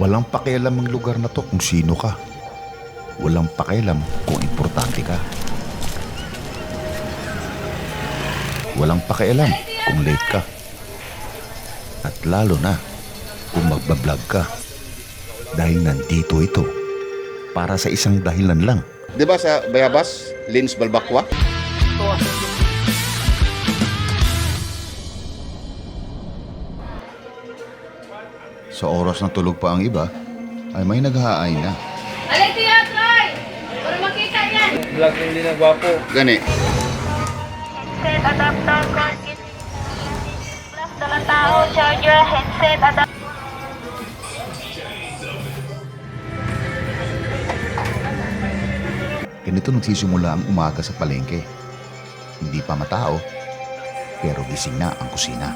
Walang pakialam ang lugar na to kung sino ka. Walang pakialam kung importante ka. Walang pakialam kung late ka. At lalo na kung magbablog ka. Dahil nandito ito para sa isang dahilan lang. Di ba sa Bayabas, Lins Balbakwa? Sa oras na tulog pa ang iba, ay may naghahaay na. Alay, tiya, Troy! Para makita yan! Vlog hindi na gwapo. Gani. Headset adapter cord kit plus dalang tao charger headset adapter. Ganito nagsisimula ang umaga sa palengke. Hindi pa matao, pero gising na ang kusina.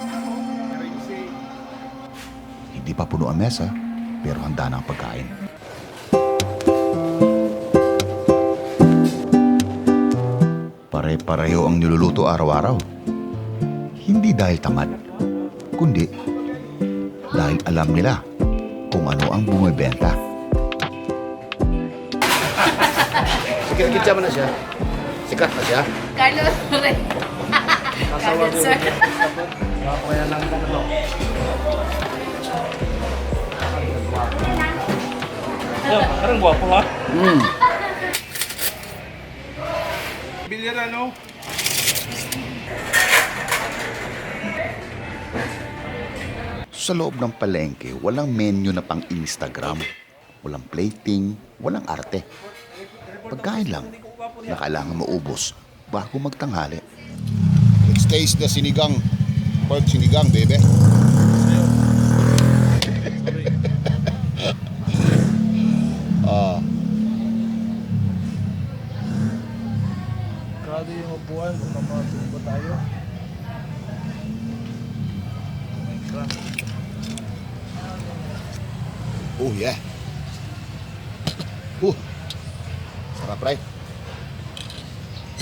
Hindi pa puno ang mesa, pero handa na ang pagkain. Pare-pareho ang niluluto araw-araw. Hindi dahil tamad, kundi dahil alam nila kung ano ang bumibenta. Sikat-kitsa mo na siya. Sikat na siya. Carlos, Troy. Carlos, sir. Gwapo yan lang ka na to. Parang gwapo ha? Bilyar ano? Sa loob ng palengke, walang menu na pang Instagram. Walang plating, walang arte. Pagkain lang na kailangan maubos bago magtanghali. Let's taste the sinigang. Pork sinigang, baby. Grabe yung upuan kung namatulog ba tayo. Oh, yeah. Sarap, Ray.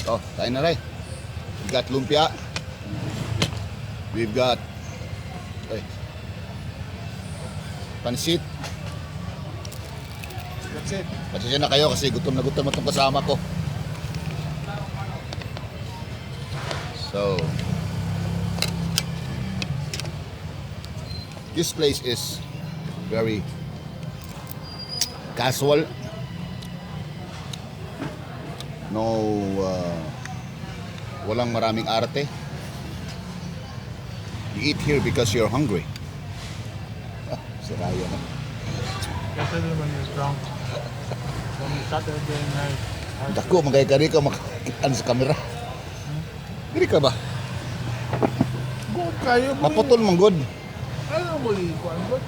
Oh, tayo na, Ray. We got lumpia. We've got pansit. That's it. Pasensya na kayo kasi gutom na gutom itong kasama ko. So, this place is very casual. No, walang maraming arte. You eat here because you're hungry. Siraya na. Kasi naman yung drunk. From Saturday night. Dako, magay-gari ka makakitaan sa kamera. Giri ka ba? Good kayo mo. Maputol mong good. Ano mo ikuan ba?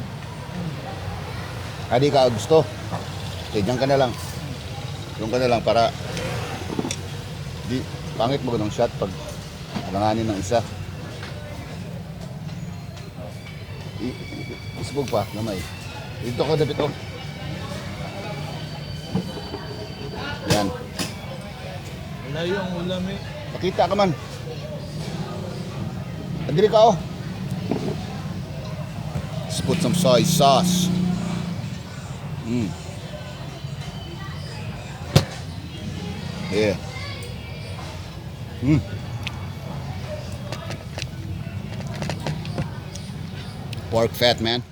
Adi ka gusto. Okay, diyan ka na lang. Diyan ka na lang para di pangit mo ng shot pag langanin ng isa. Isbog pa, namay. Dito ka dapat oh. Yan. Wala yung ulam eh. Pakita ka man. Andiri ka oh. Let's put some soy sauce. Yeah. Pork fat, man.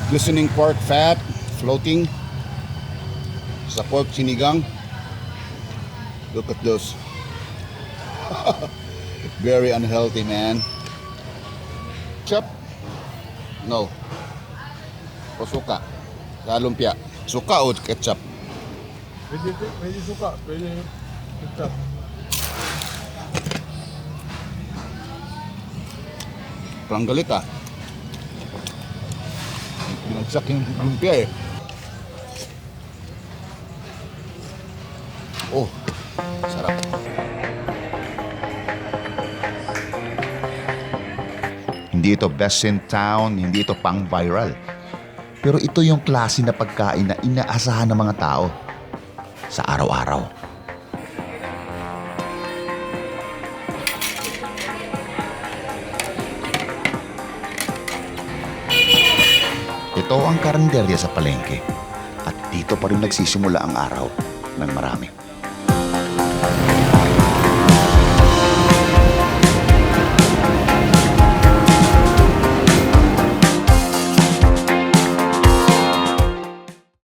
Glistening pork fat floating sa pork sinigang. Look at those. Very unhealthy, man. Ketchup? No. O suka? Sa lumpia. Suka o ketchup? Pwede suka. Pwede ketchup. Parang galit ah. Binagsak yung lumpia eh. Oh, sarap. Hindi ito best in town, hindi ito pang viral. Pero ito yung klase na pagkain na inaasahan ng mga tao sa araw-araw. Ito ang karinderya sa palengke at dito pa rin nagsisimula ang araw ng marami.